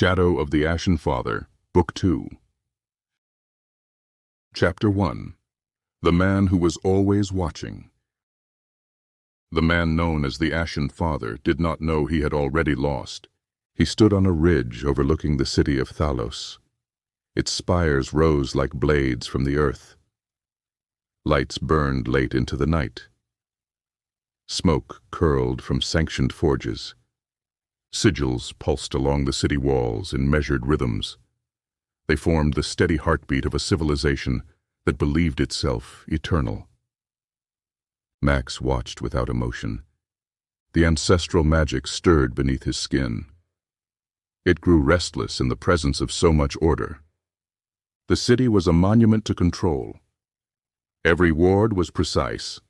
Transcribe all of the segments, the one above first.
Shadow of the Ashen Father, Book 2. Chapter 1. The Man Who Was Always Watching. The man known as the Ashen Father did not know he had already lost. He stood on a ridge overlooking the city of Thalos. Its spires rose like blades from the earth. Lights burned late into the night. Smoke curled from sanctioned forges. Sigils pulsed along the city walls in measured rhythms. They formed the steady heartbeat of a civilization that believed itself eternal. Max watched without emotion. The ancestral magic stirred beneath his skin. It grew restless in the presence of so much order. The city was a monument to control. Every ward was precise.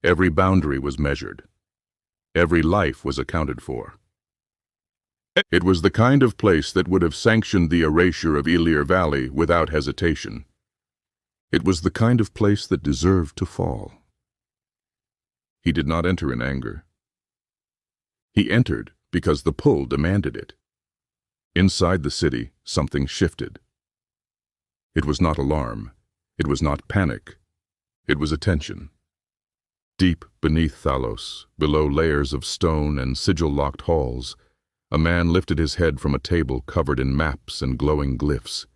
Every boundary was measured. Every life was accounted for. It was the kind of place that would have sanctioned the erasure of Illir Valley without hesitation. It was the kind of place that deserved to fall. He did not enter in anger. He entered because the pull demanded it. Inside the city, something shifted. It was not alarm. It was not panic. It was attention. Deep beneath Thalos, below layers of stone and sigil-locked halls, a man lifted his head from a table covered in maps and glowing glyphs.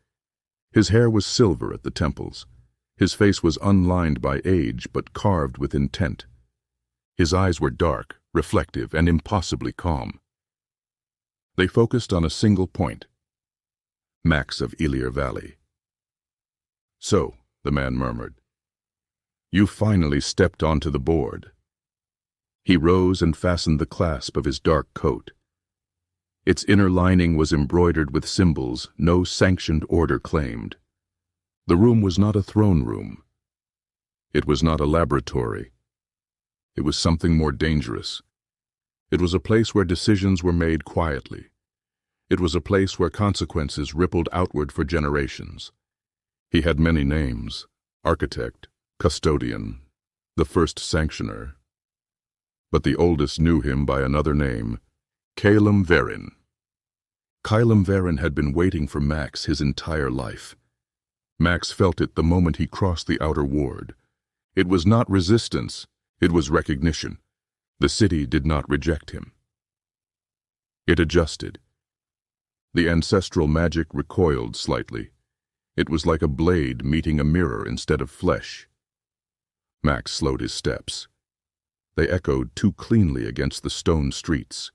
His hair was silver at the temples. His face was unlined by age, but carved with intent. His eyes were dark, reflective, and impossibly calm. They focused on a single point: Max of Illir Valley. "So," the man murmured, "you finally stepped onto the board." He rose and fastened the clasp of his dark coat. Its inner lining was embroidered with symbols no sanctioned order claimed. The room was not a throne room. It was not a laboratory. It was something more dangerous. It was a place where decisions were made quietly. It was a place where consequences rippled outward for generations. He had many names: architect, custodian, the first sanctioner. But the oldest knew him by another name: Calum Verin. Calum Verin had been waiting for Max his entire life. Max felt it the moment he crossed the outer ward. It was not resistance, it was recognition. The city did not reject him. It adjusted. The ancestral magic recoiled slightly. It was like a blade meeting a mirror instead of flesh. Max slowed his steps. They echoed too cleanly against the stone streets.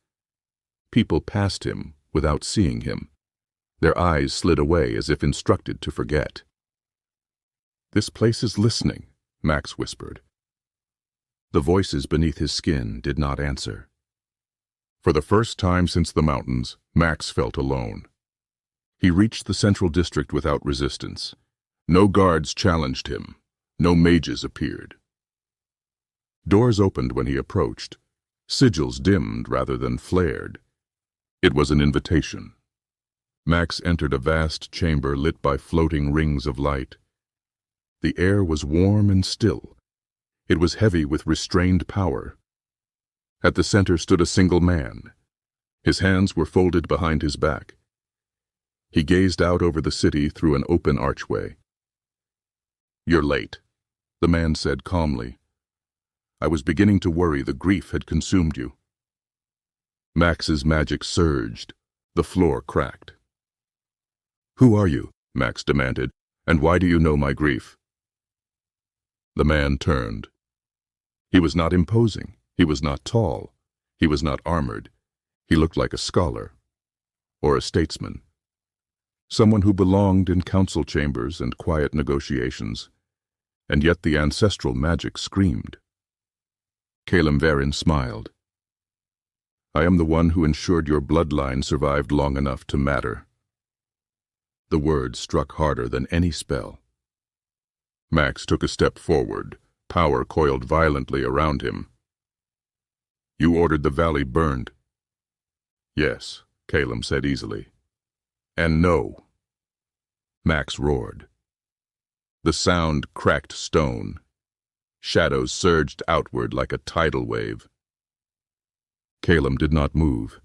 People passed him without seeing him. Their eyes slid away as if instructed to forget. "This place is listening," Max whispered. The voices beneath his skin did not answer. For the first time since the mountains, Max felt alone. He reached the central district without resistance. No guards challenged him. No mages appeared. Doors opened when he approached. Sigils dimmed rather than flared. It was an invitation. Max entered a vast chamber lit by floating rings of light. The air was warm and still. It was heavy with restrained power. At the center stood a single man. His hands were folded behind his back. He gazed out over the city through an open archway. "You're late," the man said calmly. "I was beginning to worry the grief had consumed you." Max's magic surged. The floor cracked. "Who are you?" Max demanded. "And why do you know my grief?" The man turned. He was not imposing. He was not tall. He was not armored. He looked like a scholar. Or a statesman. Someone who belonged in council chambers and quiet negotiations. And yet the ancestral magic screamed. Calum Verin smiled. "I am the one who ensured your bloodline survived long enough to matter." The words struck harder than any spell. Max took a step forward. Power coiled violently around him. "You ordered the valley burned." "Yes," Calum said easily. "And no." Max roared. The sound cracked stone. Shadows surged outward like a tidal wave. Calum did not move.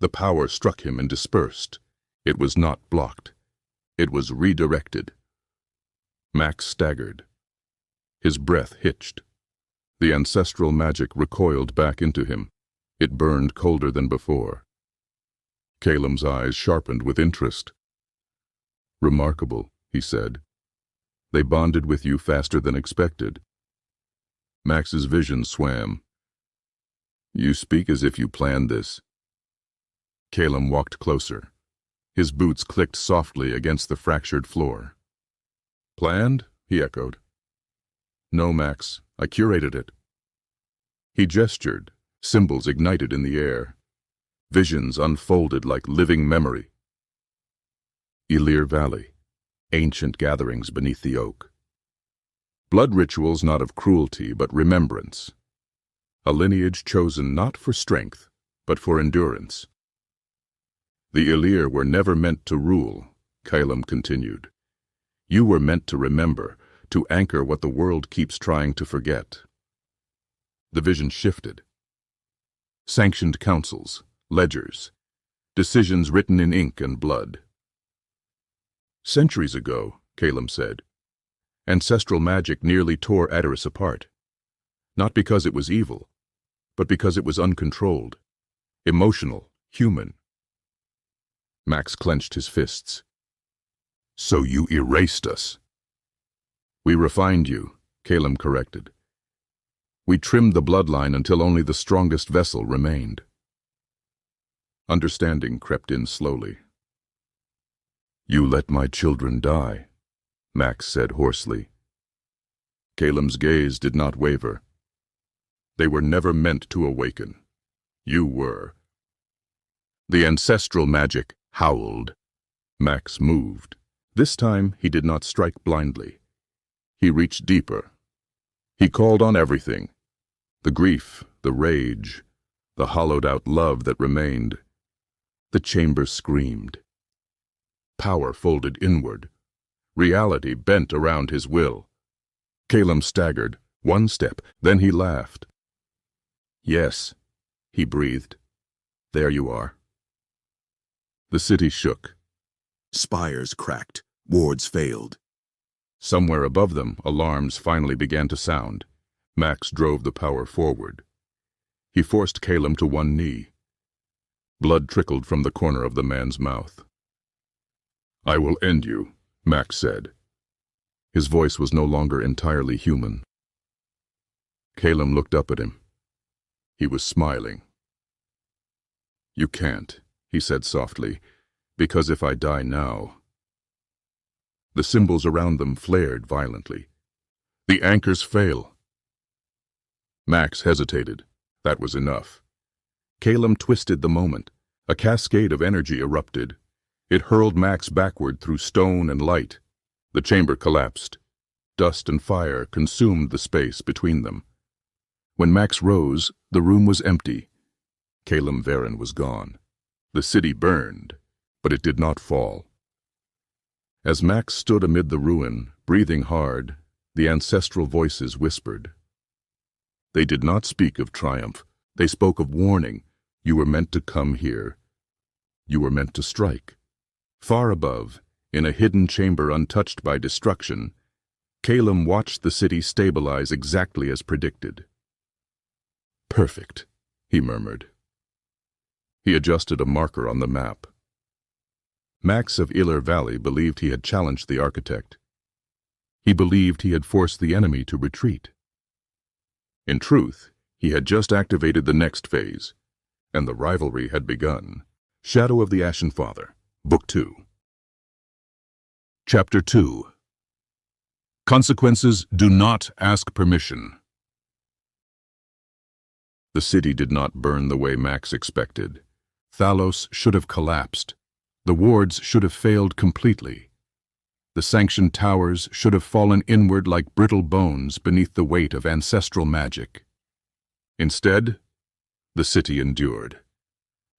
The power struck him and dispersed. It was not blocked. It was redirected. Max staggered. His breath hitched. The ancestral magic recoiled back into him. It burned colder than before. Calem's eyes sharpened with interest. "Remarkable," he said. "They bonded with you faster than expected." Max's vision swam. "You speak as if you planned this." Calem walked closer. His boots clicked softly against the fractured floor. "Planned?" he echoed. "No, Max. I curated it." He gestured. Symbols ignited in the air. Visions unfolded like living memory. Illir Valley. Ancient gatherings beneath the oak. Blood rituals not of cruelty but remembrance. A lineage chosen not for strength, but for endurance. "The Illir were never meant to rule," Calem continued. "You were meant to remember, to anchor what the world keeps trying to forget." The vision shifted. Sanctioned councils, ledgers, decisions written in ink and blood. "Centuries ago," Calem said, "ancestral magic nearly tore Adderus apart. Not because it was evil, but because it was uncontrolled, emotional, human." Max clenched his fists. "So you erased us." "We refined you," Calem corrected. "We trimmed the bloodline until only the strongest vessel remained." Understanding crept in slowly. "You let my children die," Max said hoarsely. Calem's gaze did not waver. "They were never meant to awaken. You were." The ancestral magic howled. Max moved. This time he did not strike blindly. He reached deeper. He called on everything. The grief, the rage, the hollowed-out love that remained. The chamber screamed. Power folded inward. Reality bent around his will. Calem staggered, one step, then he laughed. "Yes," he breathed. "There you are." The city shook. Spires cracked. Wards failed. Somewhere above them, alarms finally began to sound. Max drove the power forward. He forced Calem to one knee. Blood trickled from the corner of the man's mouth. "I will end you," Max said. His voice was no longer entirely human. Calem looked up at him. He was smiling. "You can't," he said softly, "because if I die now..." The symbols around them flared violently. "The anchors fail." Max hesitated. That was enough. Calem twisted the moment. A cascade of energy erupted. It hurled Max backward through stone and light. The chamber collapsed. Dust and fire consumed the space between them. When Max rose, the room was empty. Calem Varen was gone. The city burned, but it did not fall. As Max stood amid the ruin, breathing hard, the ancestral voices whispered. They did not speak of triumph. They spoke of warning. You were meant to come here. You were meant to strike. Far above, in a hidden chamber untouched by destruction, Calem watched the city stabilize exactly as predicted. "Perfect," he murmured. He adjusted a marker on the map. Max of Illir Valley believed he had challenged the architect. He believed he had forced the enemy to retreat. In truth, he had just activated the next phase, and the rivalry had begun. Shadow of the Ashen Father, Book 2. Chapter 2. Consequences do not ask permission. The city did not burn the way Max expected. Thalos should have collapsed. The wards should have failed completely. The sanctioned towers should have fallen inward like brittle bones beneath the weight of ancestral magic. Instead, the city endured.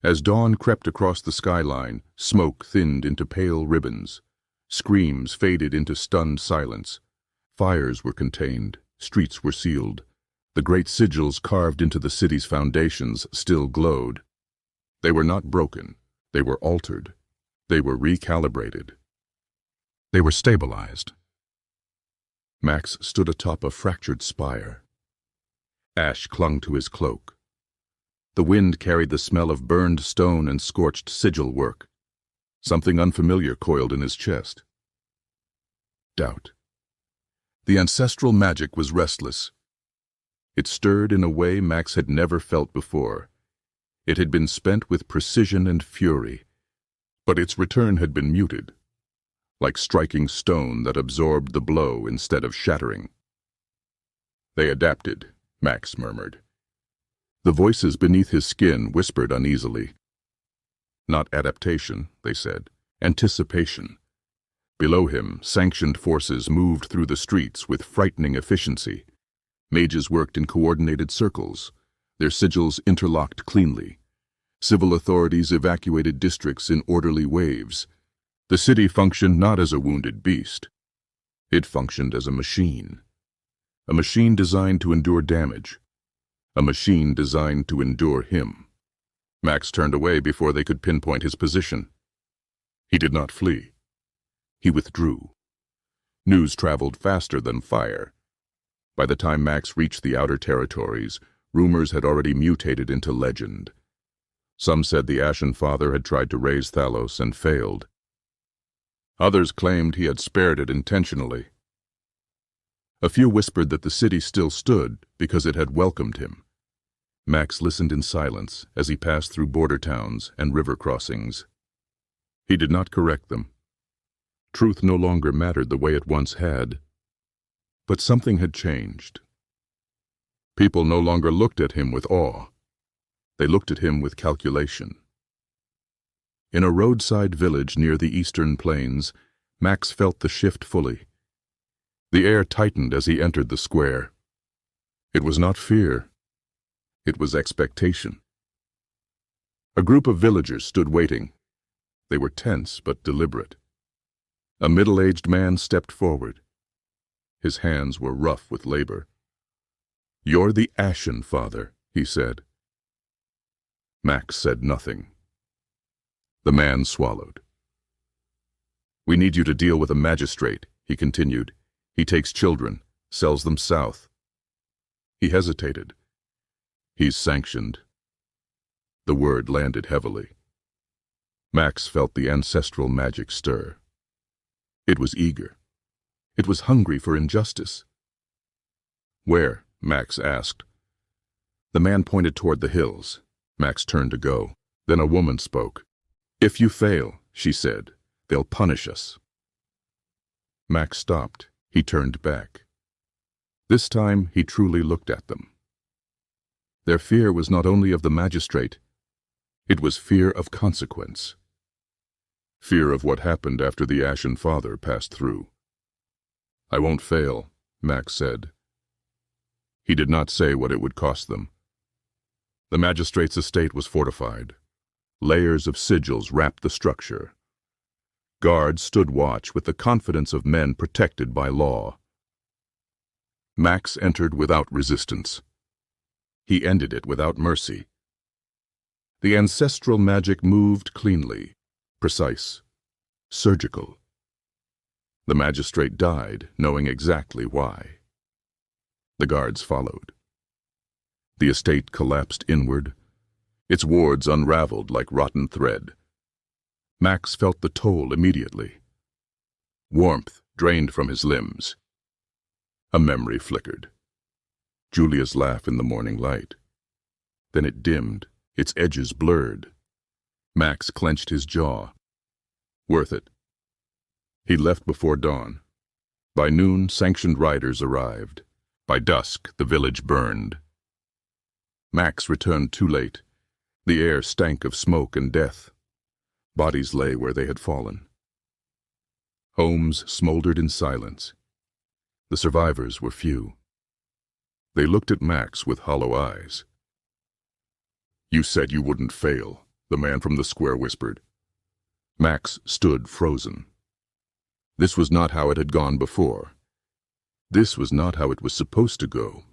As dawn crept across the skyline, smoke thinned into pale ribbons. Screams faded into stunned silence. Fires were contained. Streets were sealed. The great sigils carved into the city's foundations still glowed. They were not broken. They were altered. They were recalibrated. They were stabilized. Max stood atop a fractured spire. Ash clung to his cloak. The wind carried the smell of burned stone and scorched sigil work. Something unfamiliar coiled in his chest. Doubt. The ancestral magic was restless. It stirred in a way Max had never felt before. It had been spent with precision and fury, but its return had been muted, like striking stone that absorbed the blow instead of shattering. They adapted, Max murmured. The voices beneath his skin whispered uneasily. Not adaptation, they said, anticipation. Below him, sanctioned forces moved through the streets with frightening efficiency. Mages worked in coordinated circles, their sigils interlocked cleanly. Civil authorities evacuated districts in orderly waves. The city functioned not as a wounded beast. It functioned as a machine designed to endure damage, a machine designed to endure him. Max turned away before they could pinpoint his position. He did not flee. He withdrew. News traveled faster than fire. By the time Max reached the outer territories, rumors had already mutated into legend. Some said the Ashen Father had tried to raise Thalos and failed. Others claimed he had spared it intentionally. A few whispered that the city still stood because it had welcomed him. Max listened in silence as he passed through border towns and river crossings. He did not correct them. Truth no longer mattered the way it once had. But something had changed. People no longer looked at him with awe. They looked at him with calculation. In a roadside village near the eastern plains, Max felt the shift fully. The air tightened as he entered the square. It was not fear. It was expectation. A group of villagers stood waiting. They were tense but deliberate. A middle-aged man stepped forward. His hands were rough with labor. "You're the Ashen Father," he said. Max said nothing. The man swallowed. "We need you to deal with a magistrate," he continued. "He takes children, sells them south." He hesitated. "He's sanctioned." The word landed heavily. Max felt the ancestral magic stir. It was eager. It was hungry for injustice. "Where?" Max asked. The man pointed toward the hills. Max turned to go. Then a woman spoke. "If you fail," she said, "they'll punish us." Max stopped. He turned back. This time he truly looked at them. Their fear was not only of the magistrate, it was fear of consequence. Fear of what happened after the Ashen Father passed through. "I won't fail," Max said. He did not say what it would cost them. The magistrate's estate was fortified. Layers of sigils wrapped the structure. Guards stood watch with the confidence of men protected by law. Max entered without resistance. He ended it without mercy. The ancestral magic moved cleanly, precise, surgical. The magistrate died, knowing exactly why. The guards followed. The estate collapsed inward. Its wards unraveled like rotten thread. Max felt the toll immediately. Warmth drained from his limbs. A memory flickered. Julia's laugh in the morning light. Then it dimmed, its edges blurred. Max clenched his jaw. Worth it. He left before dawn. By noon, sanctioned riders arrived. By dusk, the village burned. Max returned too late. The air stank of smoke and death. Bodies lay where they had fallen. Homes smoldered in silence. The survivors were few. They looked at Max with hollow eyes. "You said you wouldn't fail," the man from the square whispered. Max stood frozen. This was not how it had gone before. This was not how it was supposed to go.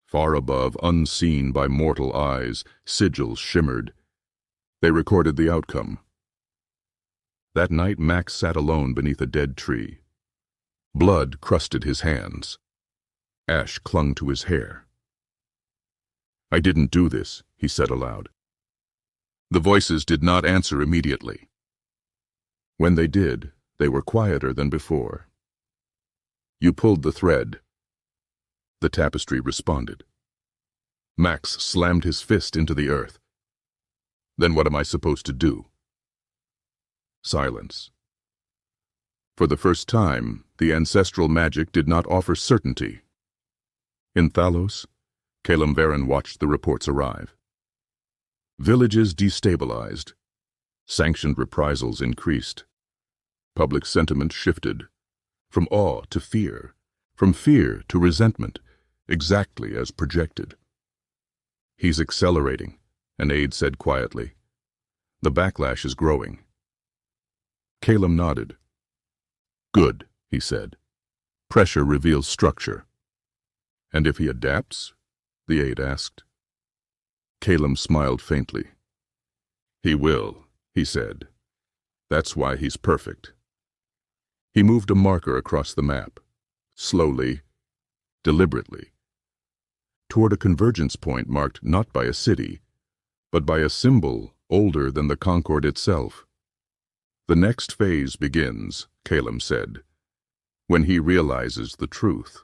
Far above, unseen by mortal eyes, sigils shimmered, They recorded the outcome. That night, Max sat alone beneath a dead tree. Blood crusted his hands. Ash clung to his hair. "I didn't do this," he said aloud. The voices did not answer immediately. When they did, they were quieter than before. "You pulled the thread," the tapestry responded. Max slammed his fist into the earth. "Then what am I supposed to do?" Silence. For the first time, the ancestral magic did not offer certainty. In Thalos, Varen watched the reports arrive. Villages destabilized. Sanctioned reprisals increased. Public sentiment shifted, from awe to fear, from fear to resentment, exactly as projected. "He's accelerating," an aide said quietly. "The backlash is growing." Calum nodded. "Good," he said. "Pressure reveals structure." "And if he adapts?" the aide asked. Calum smiled faintly. "He will," he said. "That's why he's perfect." He moved a marker across the map, slowly, deliberately, toward a convergence point marked not by a city, but by a symbol older than the Concord itself. "The next phase begins," Calum said, "when he realizes the truth."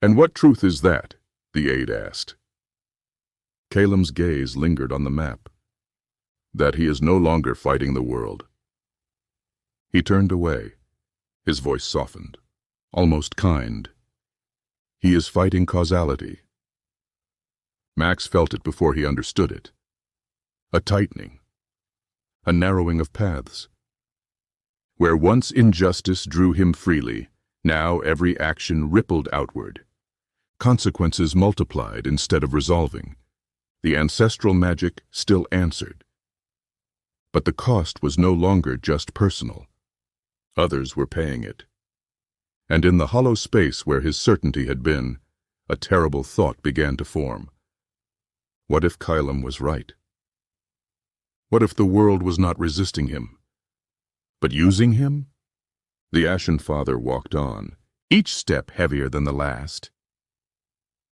"And what truth is that?" the aide asked. Calum's gaze lingered on the map. "That he is no longer fighting the world." He turned away. His voice softened, almost kind. "He is fighting causality." Max felt it before he understood it. A tightening, a narrowing of paths. Where once injustice drew him freely, now every action rippled outward. Consequences multiplied instead of resolving. The ancestral magic still answered. But the cost was no longer just personal. Others were paying it. And in the hollow space where his certainty had been, a terrible thought began to form. What if Calum was right? What if the world was not resisting him, but using him? The Ashen Father walked on, each step heavier than the last,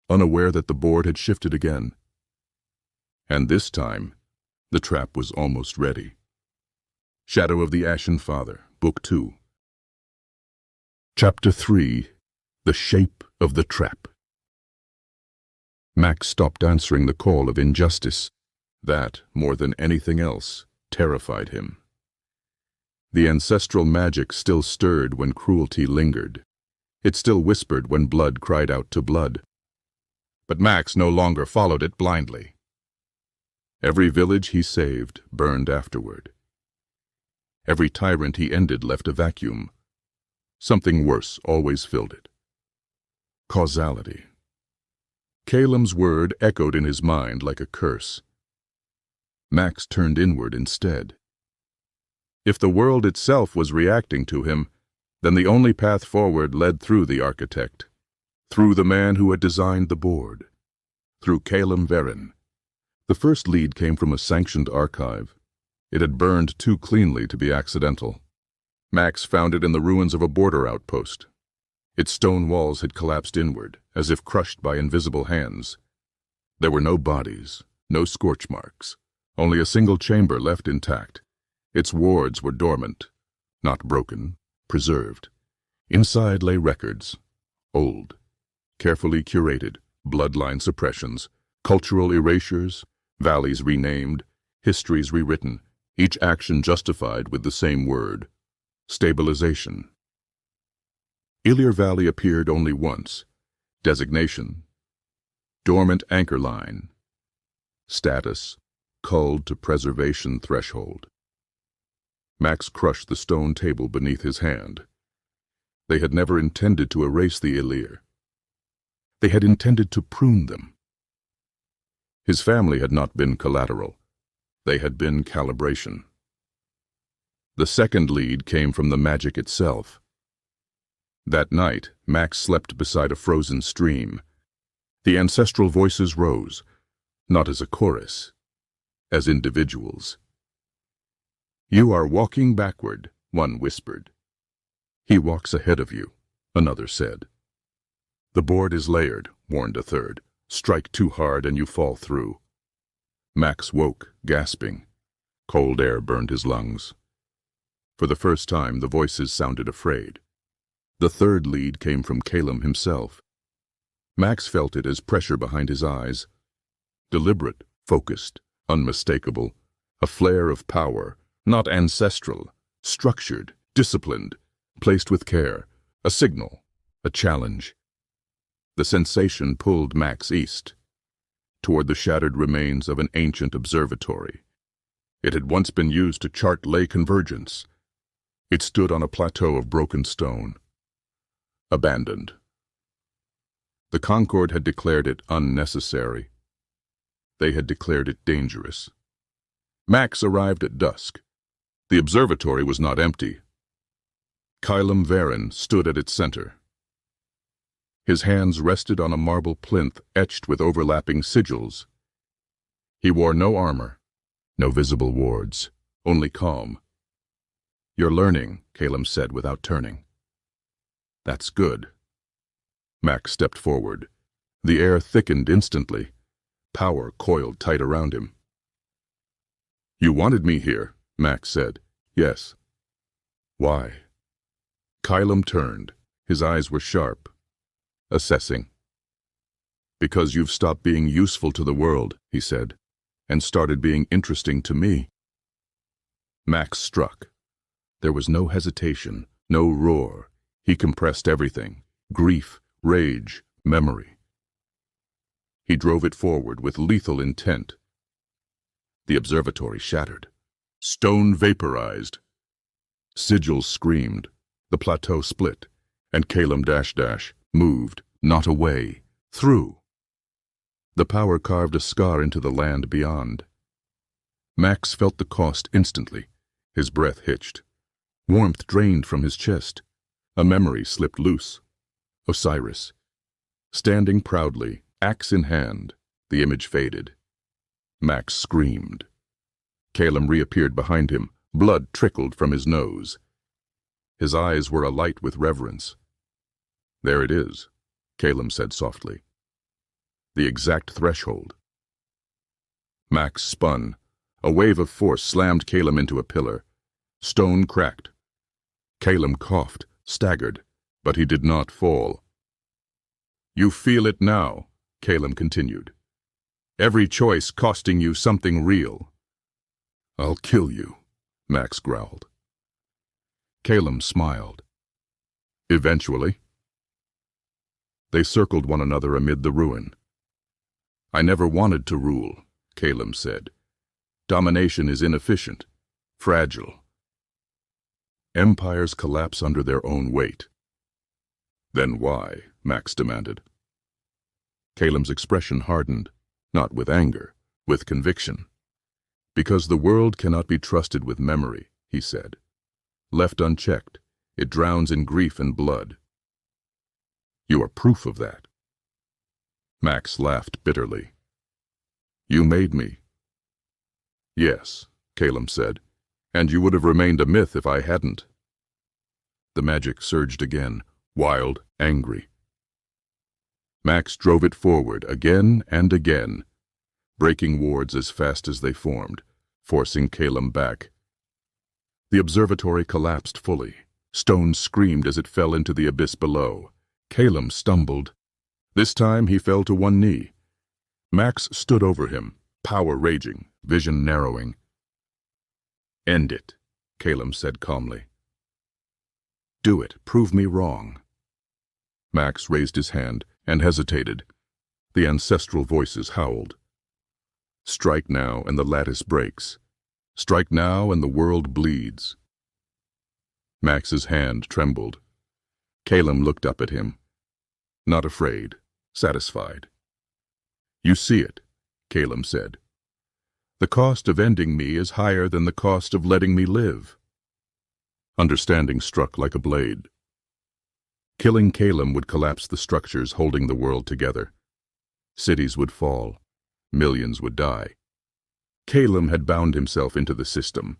unaware that the board had shifted again. And this time, the trap was almost ready. Shadow of the Ashen Father, Book 2. Chapter 3. The Shape of the Trap. Max stopped answering the call of injustice. That, more than anything else, terrified him. The ancestral magic still stirred when cruelty lingered. It still whispered when blood cried out to blood. But Max no longer followed it blindly. Every village he saved burned afterward. Every tyrant he ended left a vacuum. Something worse always filled it. Causality. Calum's word echoed in his mind like a curse. Max turned inward instead. If the world itself was reacting to him, then the only path forward led through the architect, through the man who had designed the board, through Varen. The first lead came from a sanctioned archive. It had burned too cleanly to be accidental. Max found it in the ruins of a border outpost. Its stone walls had collapsed inward, as if crushed by invisible hands. There were no bodies, no scorch marks, only a single chamber left intact. Its wards were dormant, not broken, preserved. Inside lay records, old, carefully curated, bloodline suppressions, cultural erasures, valleys renamed, histories rewritten, each action justified with the same word: stabilization. Illir Valley appeared only once. Designation: dormant anchor line. Status: culled to preservation threshold. Max crushed the stone table beneath his hand. They had never intended to erase the Illir. They had intended to prune them. His family had not been collateral. They had been calibration. The second lead came from the magic itself. That night, Max slept beside a frozen stream. The ancestral voices rose, not as a chorus, as individuals. "You are walking backward," one whispered. "He walks ahead of you," another said. "The board is layered," warned a third. "Strike too hard and you fall through." Max woke, gasping. Cold air burned his lungs. For the first time, the voices sounded afraid. The third lead came from Calum himself. Max felt it as pressure behind his eyes. Deliberate, focused, unmistakable. A flare of power, not ancestral, structured, disciplined, placed with care. A signal, a challenge. The sensation pulled Max east, toward the shattered remains of an ancient observatory. It had once been used to chart ley convergence. It stood on a plateau of broken stone. Abandoned. The Concord had declared it unnecessary. They had declared it dangerous. Max arrived at dusk. The observatory was not empty. Kylum Varen stood at its center. His hands rested on a marble plinth etched with overlapping sigils. He wore no armor, no visible wards, only calm. "You're learning," Calum said without turning. "That's good." Max stepped forward. The air thickened instantly. Power coiled tight around him. "You wanted me here," Max said. "Yes." "Why?" Kylum turned. His eyes were sharp, assessing. "Because you've stopped being useful to the world," he said, "and started being interesting to me." Max struck. There was no hesitation, no roar. He compressed everything: grief, rage, memory. He drove it forward with lethal intent. The observatory shattered. Stone vaporized. Sigils screamed. The plateau split, and Calum moved, not away, through. The power carved a scar into the land beyond. Max felt the cost instantly. His breath hitched. Warmth drained from his chest. A memory slipped loose. Osiris. Standing proudly, axe in hand, the image faded. Max screamed. Calum reappeared behind him. Blood trickled from his nose. His eyes were alight with reverence. "There it is," Calum said softly. "The exact threshold." Max spun. A wave of force slammed Calum into a pillar. Stone cracked. Calum coughed, staggered, but he did not fall. "You feel it now," Calum continued. "Every choice costing you something real." "I'll kill you," Max growled. Calum smiled. "Eventually." They circled one another amid the ruin. "I never wanted to rule," Calum said. "Domination is inefficient, fragile. Empires collapse under their own weight." "Then why?" Max demanded. Calum's expression hardened, not with anger, with conviction. "Because the world cannot be trusted with memory," he said. "Left unchecked, it drowns in grief and blood. You are proof of that." Max laughed bitterly. "You made me." "Yes," Calum said, "and you would have remained a myth if I hadn't." The magic surged again, wild, angry. Max drove it forward again and again, breaking wards as fast as they formed, forcing Calum back. The observatory collapsed fully. Stone screamed as it fell into the abyss below. Calum stumbled. This time he fell to one knee. Max stood over him, power raging, vision narrowing. "End it," Calum said calmly. "Do it. Prove me wrong." Max raised his hand and hesitated. The ancestral voices howled. "Strike now and the lattice breaks. Strike now and the world bleeds." Max's hand trembled. Calum looked up at him. Not afraid, satisfied. "You see it," Calum said. "The cost of ending me is higher than the cost of letting me live." Understanding struck like a blade. Killing Calum would collapse the structures holding the world together. Cities would fall. Millions would die. Calum had bound himself into the system.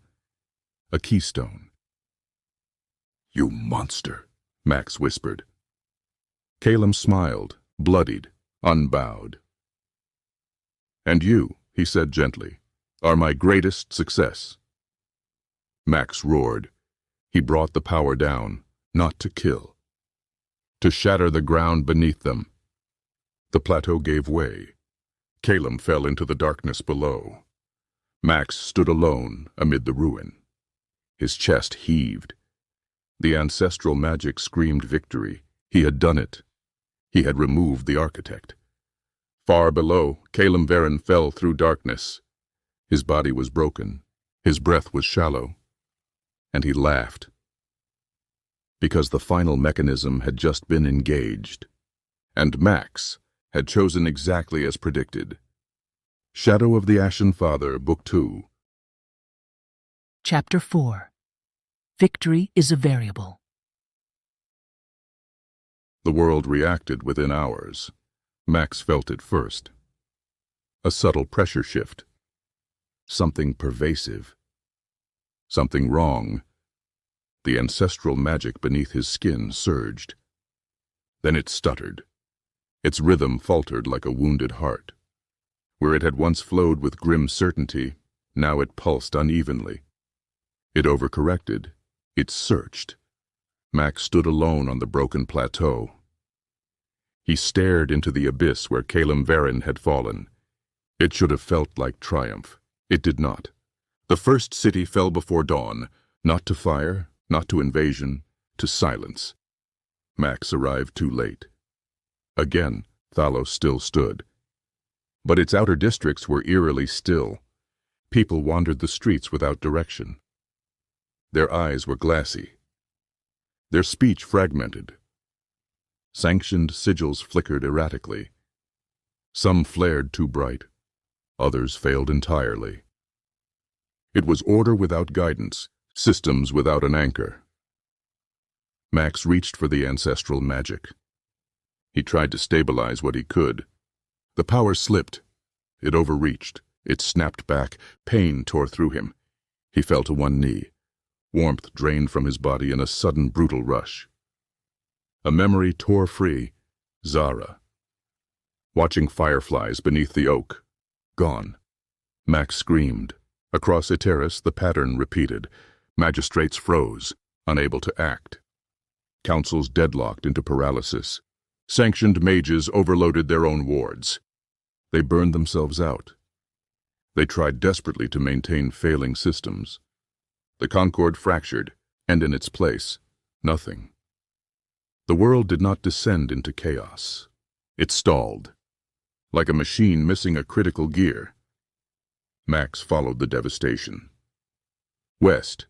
A keystone. "You monster," Max whispered. Calum smiled, bloodied, unbowed. "And you," he said gently, "are my greatest success." Max roared. He brought the power down, not to kill, to shatter the ground beneath them. The plateau gave way. Calum fell into the darkness below. Max stood alone amid the ruin. His chest heaved. The ancestral magic screamed victory. He had done it. He had removed the architect. Far below, Calum Varen fell through darkness. His body was broken. His breath was shallow. And he laughed. Because the final mechanism had just been engaged. And Max had chosen exactly as predicted. Shadow of the Ashen Father, Book 2. Chapter 4. Victory is a variable. The world reacted within hours. Max felt it first. A subtle pressure shift. Something pervasive. Something wrong. The ancestral magic beneath his skin surged. Then it stuttered. Its rhythm faltered like a wounded heart. Where it had once flowed with grim certainty, now it pulsed unevenly. It overcorrected. It searched. Max stood alone on the broken plateau. He stared into the abyss where Calum Varen had fallen. It should have felt like triumph. It did not. The first city fell before dawn, not to fire, not to invasion, to silence. Max arrived too late. Again, Thalos still stood. But its outer districts were eerily still. People wandered the streets without direction. Their eyes were glassy. Their speech fragmented. Sanctioned sigils flickered erratically. Some flared too bright. Others failed entirely. It was order without guidance, systems without an anchor. Max reached for the ancestral magic. He tried to stabilize what he could. The power slipped. It overreached. It snapped back. Pain tore through him. He fell to one knee. Warmth drained from his body in a sudden brutal rush. A memory tore free. Zara. Watching fireflies beneath the oak. Gone. Max screamed. Across Iteris, the pattern repeated. Magistrates froze, unable to act. Councils deadlocked into paralysis. Sanctioned mages overloaded their own wards. They burned themselves out. They tried desperately to maintain failing systems. The concord fractured, and in its place, nothing. The world did not descend into chaos. It stalled, like a machine missing a critical gear. Max followed the devastation. West,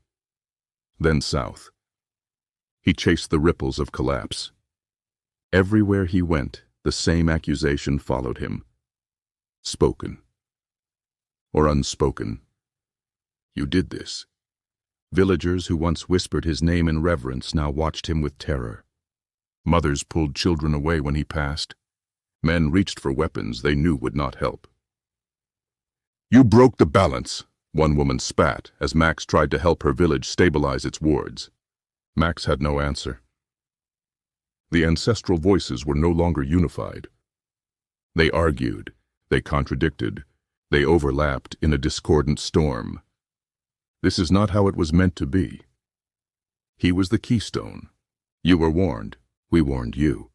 then south. He chased the ripples of collapse. Everywhere he went, the same accusation followed him. Spoken. Or unspoken. You did this. Villagers who once whispered his name in reverence now watched him with terror. Mothers pulled children away when he passed. Men reached for weapons they knew would not help. You broke the balance, one woman spat as Max tried to help her village stabilize its wards. Max had no answer. The ancestral voices were no longer unified. They argued, they contradicted, they overlapped in a discordant storm. This is not how it was meant to be. He was the keystone. You were warned. We warned you.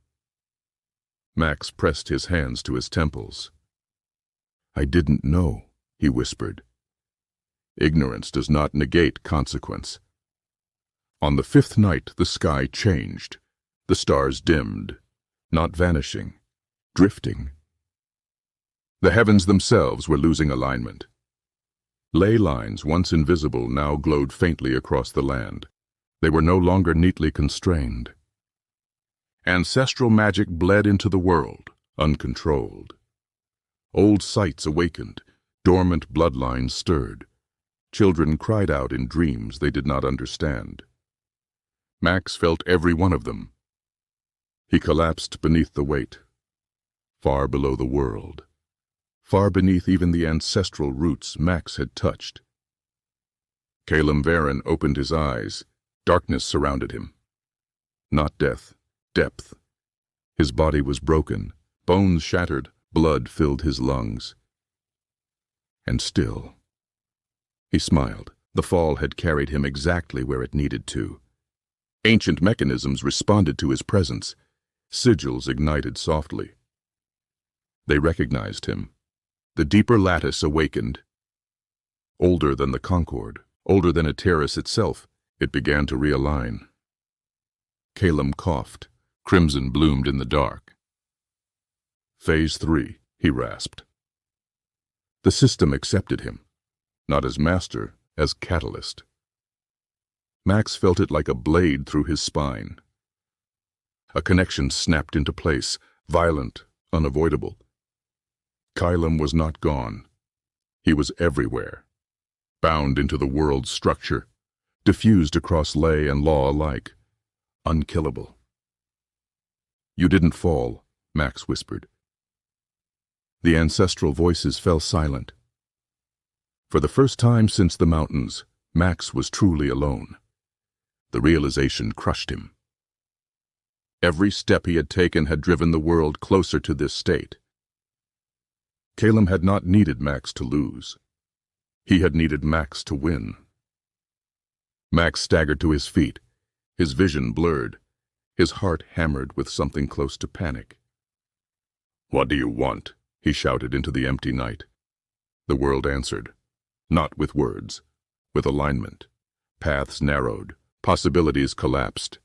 Max pressed his hands to his temples. I didn't know, he whispered. Ignorance does not negate consequence. On the fifth night, the sky changed. The stars dimmed, not vanishing, drifting. The heavens themselves were losing alignment. Ley lines, once invisible, now glowed faintly across the land. They were no longer neatly constrained. Ancestral magic bled into the world, uncontrolled. Old sites awakened, dormant bloodlines stirred. Children cried out in dreams they did not understand. Max felt every one of them. He collapsed beneath the weight, far below the world, far beneath even the ancestral roots Max had touched. Calum Varen opened his eyes. Darkness surrounded him. Not death, depth. His body was broken, bones shattered, blood filled his lungs. And still. He smiled. The fall had carried him exactly where it needed to. Ancient mechanisms responded to his presence. Sigils ignited softly. They recognized him. The deeper lattice awakened. Older than the Concord, older than Ateris itself, it began to realign. Calum coughed. Crimson bloomed in the dark. Phase 3, he rasped. The system accepted him, not as master, as catalyst. Max felt it like a blade through his spine. A connection snapped into place, violent, unavoidable. Calum was not gone. He was everywhere, bound into the world's structure, diffused across lay and law alike, unkillable. "You didn't fall," Max whispered. The ancestral voices fell silent. For the first time since the mountains, Max was truly alone. The realization crushed him. Every step he had taken had driven the world closer to this state. Calum had not needed Max to lose. He had needed Max to win. Max staggered to his feet, his vision blurred, his heart hammered with something close to panic. "What do you want?" he shouted into the empty night. The world answered, not with words, with alignment. Paths narrowed, possibilities collapsed.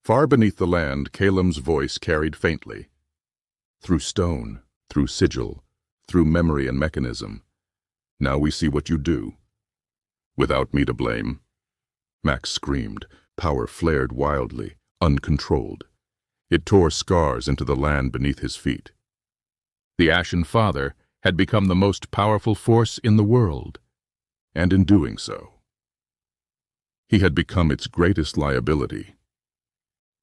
Far beneath the land, Calum's voice carried faintly. "Through stone, through sigil, through memory and mechanism. Now we see what you do." "Without me to blame?" Max screamed. Power flared wildly, uncontrolled. It tore scars into the land beneath his feet. The Ashen Father had become the most powerful force in the world, and in doing so, he had become its greatest liability.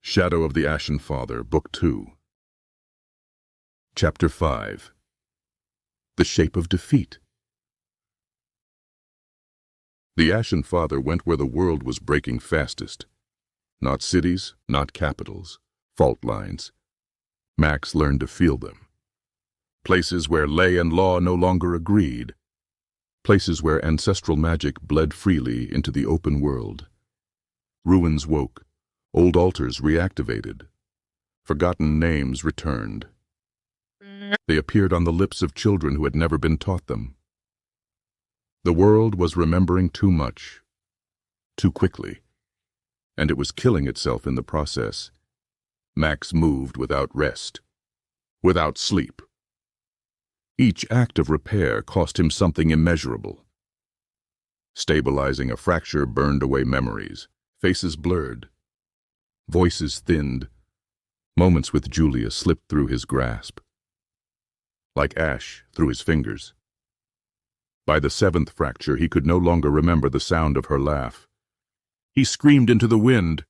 Shadow of the Ashen Father, Book 2. Chapter 5. The Shape of Defeat. The Ashen Father went where the world was breaking fastest. Not cities, not capitals, fault lines. Max learned to feel them. Places where lay and law no longer agreed. Places where ancestral magic bled freely into the open world. Ruins woke, old altars reactivated. Forgotten names returned. They appeared on the lips of children who had never been taught them. The world was remembering too much, too quickly, and it was killing itself in the process. Max moved without rest, without sleep. Each act of repair cost him something immeasurable. Stabilizing a fracture burned away memories, faces blurred, voices thinned. Moments with Julia slipped through his grasp, like ash through his fingers. By the 7th fracture, he could no longer remember the sound of her laugh. He screamed into the wind.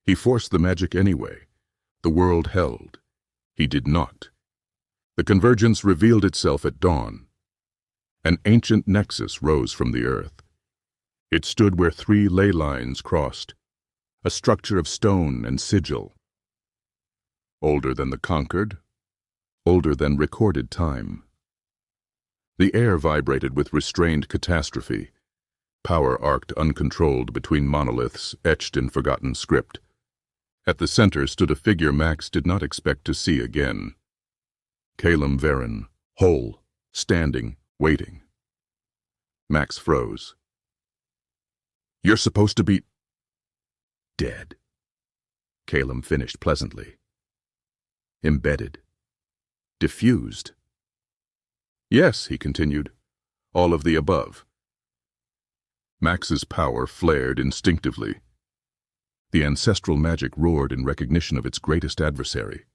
He forced the magic anyway. The world held. He did not. The convergence revealed itself at dawn. An ancient nexus rose from the earth. It stood where 3 ley lines crossed, a structure of stone and sigil. Older than the conquered, older than recorded time. The air vibrated with restrained catastrophe. Power arced uncontrolled between monoliths etched in forgotten script. At the center stood a figure Max did not expect to see again. Calum Varen, whole, standing, waiting. Max froze. "You're supposed to be dead," Calum finished pleasantly. "Embedded. Diffused." "Yes," he continued, "all of the above." Max's power flared instinctively. The ancestral magic roared in recognition of its greatest adversary.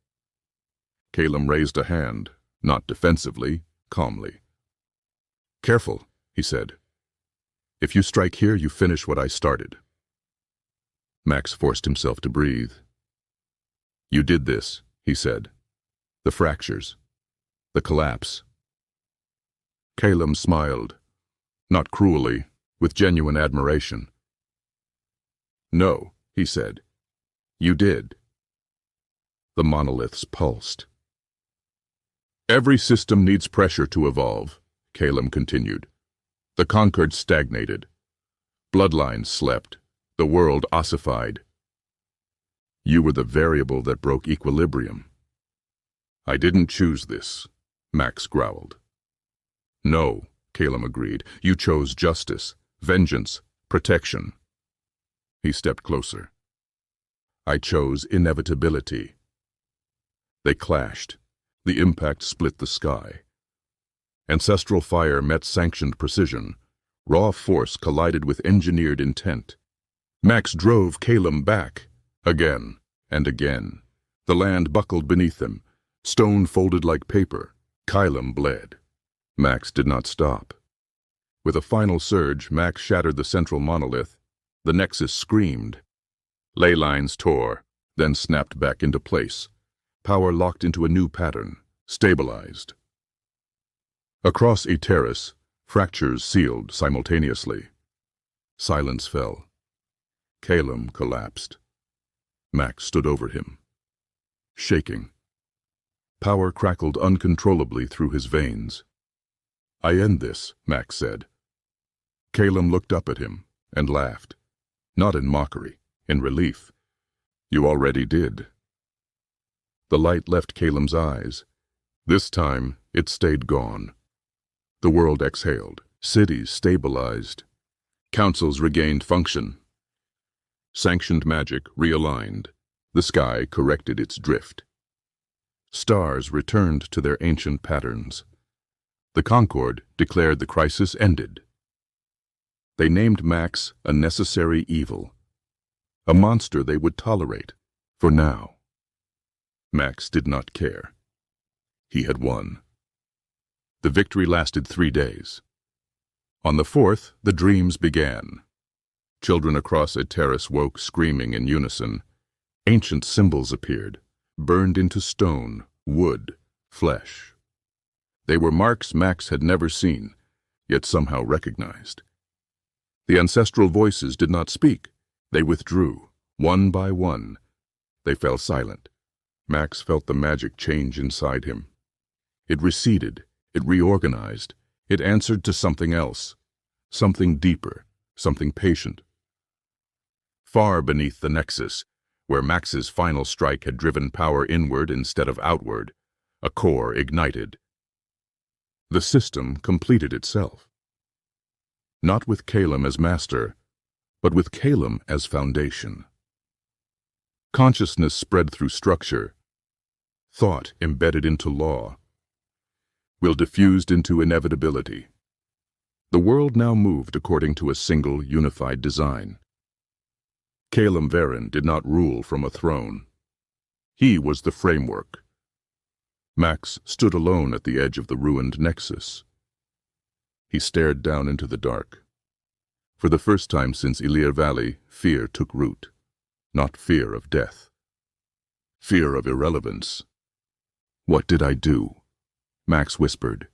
Calum raised a hand, not defensively, calmly. "Careful," he said. "If you strike here, you finish what I started." Max forced himself to breathe. "You did this," he said. "The fractures, the collapse. Calum smiled, not cruelly, with genuine admiration. "No," he said. "You did." The monoliths pulsed. "Every system needs pressure to evolve," Calum continued. "The conquered stagnated. Bloodlines slept. The world ossified. You were the variable that broke equilibrium." "I didn't choose this," Max growled. "No," Calum agreed. "You chose justice, vengeance, protection." He stepped closer. "I chose inevitability." They clashed. The impact split the sky. Ancestral fire met sanctioned precision. Raw force collided with engineered intent. Max drove Calum back, again and again. The land buckled beneath them. Stone folded like paper. Calum bled. Max did not stop. With a final surge, Max shattered the central monolith. The nexus screamed. Ley lines tore, then snapped back into place. Power locked into a new pattern, stabilized. Across a terrace, fractures sealed simultaneously. Silence fell. Calum collapsed. Max stood over him, shaking. Power crackled uncontrollably through his veins. "I end this," Max said. Calum looked up at him and laughed, not in mockery, in relief. "You already did." The light left Calum's eyes. This time, it stayed gone. The world exhaled. Cities stabilized. Councils regained function. Sanctioned magic realigned. The sky corrected its drift. Stars returned to their ancient patterns. The Concord declared the crisis ended. They named Max a necessary evil, a monster they would tolerate, for now. Max did not care. He had won. The victory lasted 3 days. On the 4th, the dreams began. Children across a terrace woke screaming in unison. Ancient symbols appeared, burned into stone, wood, flesh. They were marks Max had never seen, yet somehow recognized. The ancestral voices did not speak. They withdrew, one by one. They fell silent. Max felt the magic change inside him. It receded, it reorganized, it answered to something else, something deeper, something patient. Far beneath the nexus, where Max's final strike had driven power inward instead of outward, a core ignited. The system completed itself. Not with Calum as master, but with Calum as foundation. Consciousness spread through structure. Thought embedded into law. Will diffused into inevitability. The world now moved according to a single, unified design. Calum Varen did not rule from a throne. He was the framework. Max stood alone at the edge of the ruined nexus. He stared down into the dark. For the first time since Illir Valley, fear took root. Not fear of death. Fear of irrelevance. "What did I do?" Max whispered.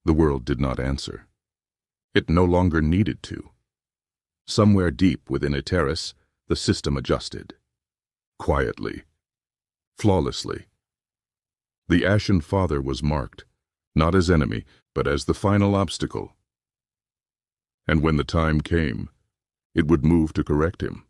The world did not answer. It no longer needed to. Somewhere deep within a terrace, the system adjusted. Quietly. Flawlessly. The Ashen Father was marked, not as enemy, but as the final obstacle. And when the time came, it would move to correct him.